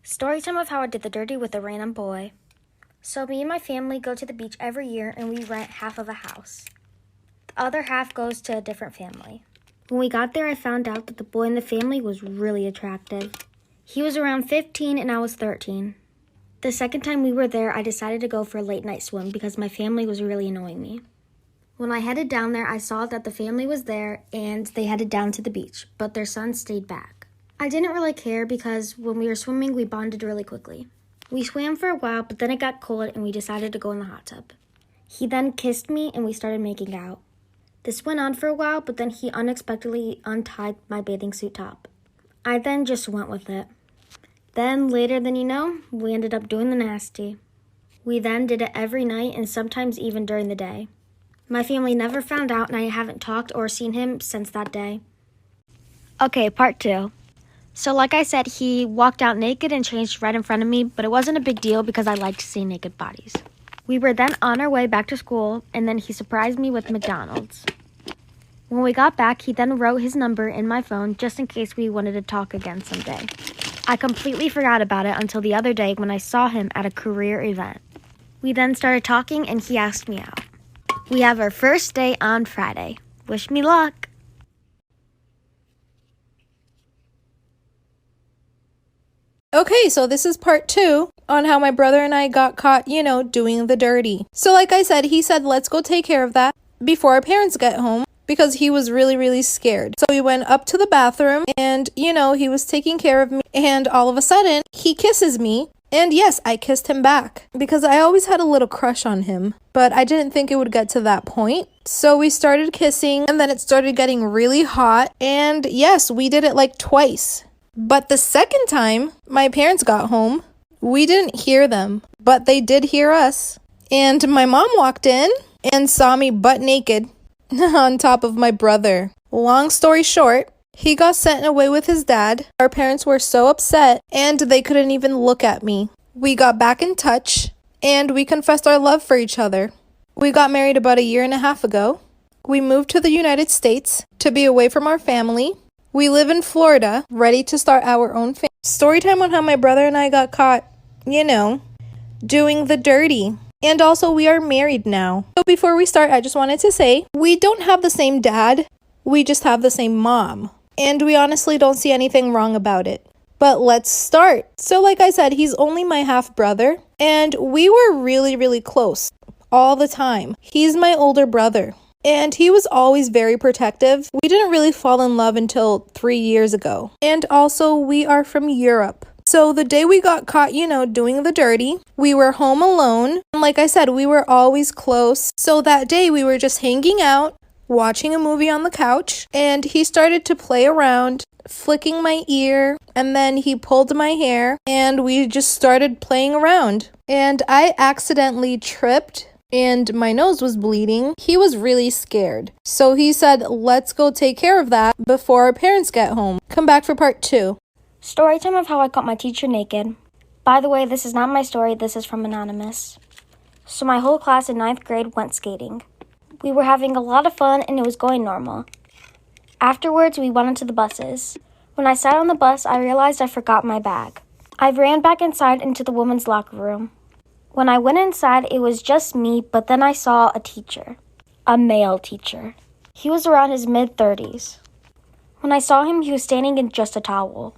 Story time of how I did the dirty with a random boy. So me and my family go to the beach every year and we rent half of a house. The other half goes to a different family. When we got there, I found out that the boy in the family was really attractive. He was around 15 and I was 13. The second time we were there, I decided to go for a late night swim because my family was really annoying me. When I headed down there, I saw that the family was there and they headed down to the beach, but their son stayed back. I didn't really care because when we were swimming, we bonded really quickly. We swam for a while, but then it got cold and we decided to go in the hot tub. He then kissed me and we started making out. This went on for a while, but then he unexpectedly untied my bathing suit top. I then just went with it. Then, later than you know, we ended up doing the nasty. We then did it every night and sometimes even during the day. My family never found out and I haven't talked or seen him since that day. Okay, part 2. So like I said, he walked out naked and changed right in front of me, but it wasn't a big deal because I liked to see naked bodies. We were then on our way back to school, and then he surprised me with McDonald's. When we got back, he then wrote his number in my phone just in case we wanted to talk again someday. I completely forgot about it until the other day when I saw him at a career event. We then started talking and he asked me out. We have our first date on Friday. Wish me luck. Okay, so this is part 2 on how my brother and I got caught, doing the dirty. So like I said, he said, let's go take care of that before our parents get home because he was really, really scared. So we went up to the bathroom and, he was taking care of me and all of a sudden he kisses me. And yes, I kissed him back because I always had a little crush on him, but I didn't think it would get to that point. So we started kissing and then it started getting really hot. And yes, we did it like twice. But the second time my parents got home, we didn't hear them, but they did hear us. And my mom walked in and saw me butt naked on top of my brother. Long story short, he got sent away with his dad. Our parents were so upset and they couldn't even look at me. We got back in touch and we confessed our love for each other. We got married about 1.5 years ago. We moved to the United States to be away from our family. We live in Florida, ready to start our own family. Story time on how my brother and I got caught, doing the dirty. And also we are married now. So before we start, I just wanted to say, we don't have the same dad. We just have the same mom. And we honestly don't see anything wrong about it. But let's start. So like I said, he's only my half brother. And we were really, really close all the time. He's my older brother. And he was always very protective. We didn't really fall in love until 3 years ago. And also, we are from Europe. So the day we got caught, doing the dirty, we were home alone. And like I said, we were always close. So that day we were just hanging out, watching a movie on the couch. And he started to play around, flicking my ear. And then he pulled my hair. And we just started playing around. And I accidentally tripped. And my nose was bleeding. He was really scared. So he said, let's go take care of that before our parents get home. Come back for part 2. Story time of how I caught my teacher naked. By the way, this is not my story. This is from Anonymous. So my whole class in 9th grade went skating. We were having a lot of fun and it was going normal. Afterwards, we went into the buses. When I sat on the bus, I realized I forgot my bag. I ran back inside into the women's locker room. When I went inside, it was just me, but then I saw a teacher. A male teacher. He was around his mid-30s. When I saw him, he was standing in just a towel.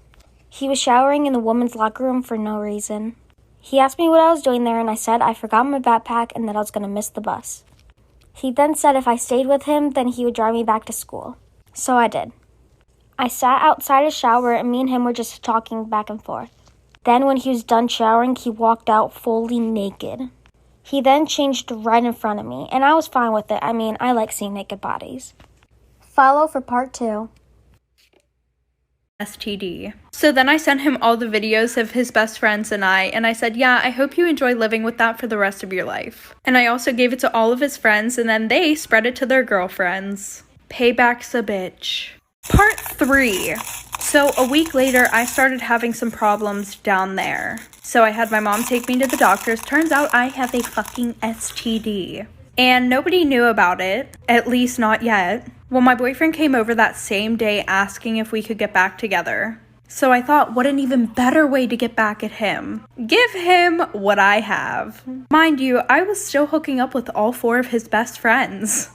He was showering in the women's locker room for no reason. He asked me what I was doing there, and I said I forgot my backpack and that I was going to miss the bus. He then said if I stayed with him, then he would drive me back to school. So I did. I sat outside his shower, and me and him were just talking back and forth. Then when he was done showering, he walked out fully naked. He then changed right in front of me, and I was fine with it. I mean, I like seeing naked bodies. Follow for part 2. STD. So then I sent him all the videos of his best friends and I said, yeah, I hope you enjoy living with that for the rest of your life. And I also gave it to all of his friends, and then they spread it to their girlfriends. Payback's a bitch. Part 3. So a week later, I started having some problems down there. So I had my mom take me to the doctors. Turns out I have a fucking STD. And nobody knew about it, at least not yet. Well, my boyfriend came over that same day asking if we could get back together. So I thought, what an even better way to get back at him. Give him what I have. Mind you, I was still hooking up with all 4 of his best friends.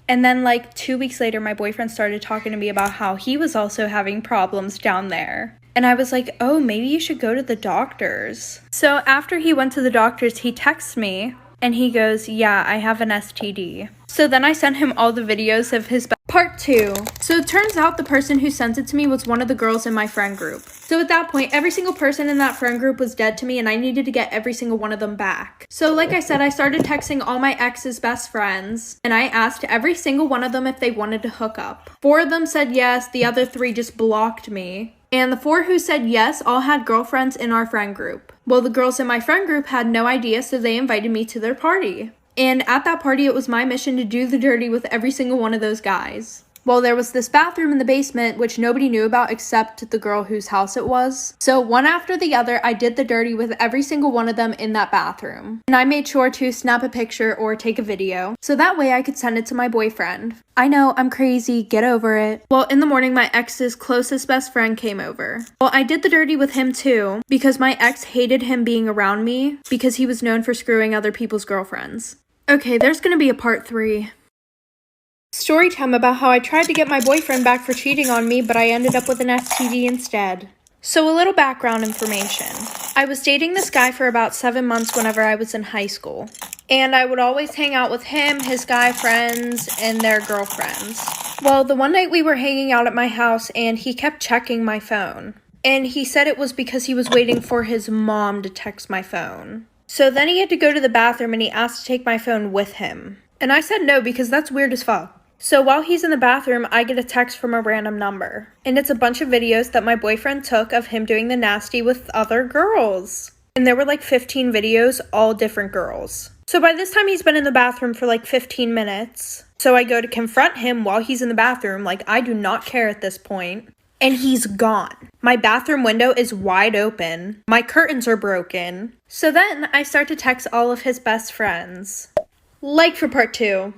And then like 2 weeks later, my boyfriend started talking to me about how he was also having problems down there. And I was like, oh, maybe you should go to the doctors. So after he went to the doctors, he texts me and he goes, yeah, I have an STD. So then I sent him all the videos of his Part 2. So it turns out the person who sent it to me was one of the girls in my friend group. So at that point, every single person in that friend group was dead to me and I needed to get every single one of them back. So like I said, I started texting all my ex's best friends and I asked every single one of them if they wanted to hook up. 4 of them said yes, the other 3 just blocked me. And the 4 who said yes all had girlfriends in our friend group. Well, the girls in my friend group had no idea, so they invited me to their party. And at that party, it was my mission to do the dirty with every single one of those guys. Well, there was this bathroom in the basement, which nobody knew about except the girl whose house it was. So one after the other, I did the dirty with every single one of them in that bathroom. And I made sure to snap a picture or take a video, so that way I could send it to my boyfriend. I know, I'm crazy, get over it. Well, in the morning, my ex's closest best friend came over. Well, I did the dirty with him too, because my ex hated him being around me, because he was known for screwing other people's girlfriends. Okay, there's gonna be a part 3. Story time about how I tried to get my boyfriend back for cheating on me, but I ended up with an STD instead. So a little background information. I was dating this guy for about 7 months whenever I was in high school. And I would always hang out with him, his guy friends, and their girlfriends. Well, the one night we were hanging out at my house and he kept checking my phone. And he said it was because he was waiting for his mom to text my phone. So then he had to go to the bathroom and he asked to take my phone with him. And I said no because that's weird as fuck. So while he's in the bathroom, I get a text from a random number. And it's a bunch of videos that my boyfriend took of him doing the nasty with other girls. And there were like 15 videos, all different girls. So by this time, he's been in the bathroom for like 15 minutes. So I go to confront him while he's in the bathroom, like I do not care at this point. And he's gone. My bathroom window is wide open. My curtains are broken. So then I start to text all of his best friends. Like for part 2.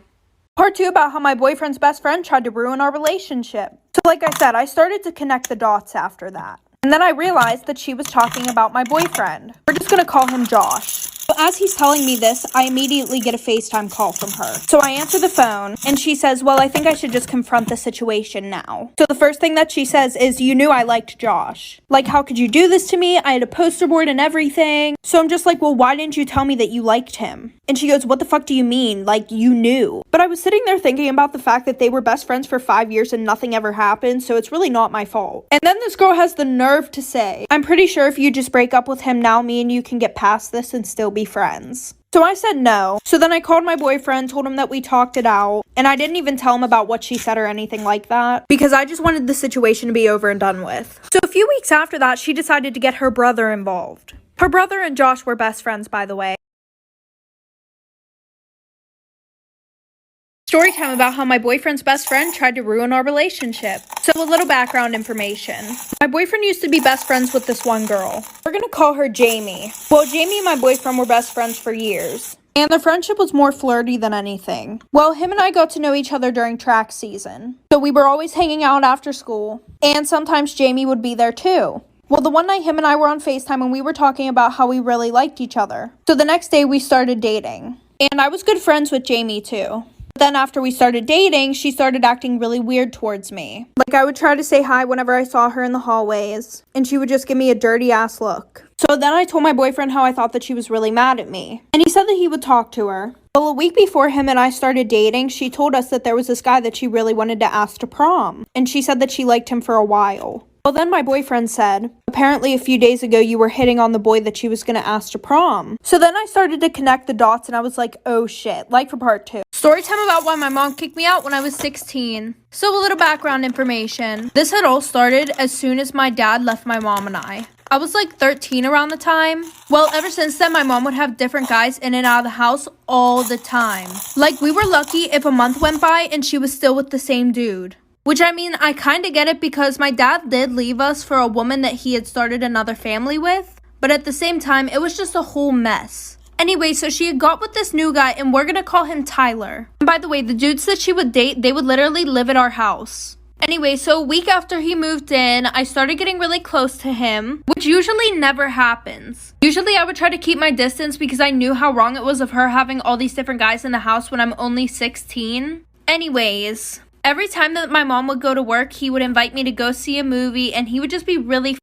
Part 2 about how my boyfriend's best friend tried to ruin our relationship. So like I said, I started to connect the dots after that. And then I realized that she was talking about my boyfriend. We're just gonna call him Josh. But as he's telling me this, I immediately get a FaceTime call from her. So I answer the phone, and she says, well, I think I should just confront the situation now. So the first thing that she says is, you knew I liked Josh. Like, how could you do this to me? I had a poster board and everything. So I'm just like, well, why didn't you tell me that you liked him? And she goes, what the fuck do you mean? Like, you knew. But I was sitting there thinking about the fact that they were best friends for 5 years and nothing ever happened, so it's really not my fault. And then this girl has the nerve to say, I'm pretty sure if you just break up with him now, me and you can get past this and still be friends. So I said no. So then I called my boyfriend, told him that we talked it out, and I didn't even tell him about what she said or anything like that, because I just wanted the situation to be over and done with. So a few weeks after that, she decided to get her brother involved. Her brother and Josh were best friends, by the way. Story time about how my boyfriend's best friend tried to ruin our relationship. So a little background information. My boyfriend used to be best friends with this one girl. We're gonna call her Jamie. Well, Jamie and my boyfriend were best friends for years. And their friendship was more flirty than anything. Well, him and I got to know each other during track season. So we were always hanging out after school. And sometimes Jamie would be there too. Well, the one night him and I were on FaceTime and we were talking about how we really liked each other. So the next day we started dating. And I was good friends with Jamie too. Then after we started dating, she started acting really weird towards me. Like I would try to say hi whenever I saw her in the hallways, and she would just give me a dirty ass look. So then I told my boyfriend how I thought that she was really mad at me, and he said that he would talk to her. Well, a week before him and I started dating, she told us that there was this guy that she really wanted to ask to prom, and she said that she liked him for a while. Well, then my boyfriend said, apparently a few days ago you were hitting on the boy that she was going to ask to prom. So then I started to connect the dots and I was like, oh shit, like for part 2. Story time about why my mom kicked me out when I was 16. So a little background information. This had all started as soon as my dad left my mom and I. I was like 13 around the time. Well, ever since then, my mom would have different guys in and out of the house all the time. Like, we were lucky if a month went by and she was still with the same dude. Which, I mean, I kind of get it because my dad did leave us for a woman that he had started another family with. But at the same time, it was just a whole mess. Anyway, so she had got with this new guy and we're gonna call him Tyler. And by the way, the dudes that she would date, they would literally live at our house. Anyway, so a week after he moved in, I started getting really close to him, which usually never happens. Usually I would try to keep my distance because I knew how wrong it was of her having all these different guys in the house when I'm only 16. Anyways, every time that my mom would go to work, he would invite me to go see a movie, and he would just be really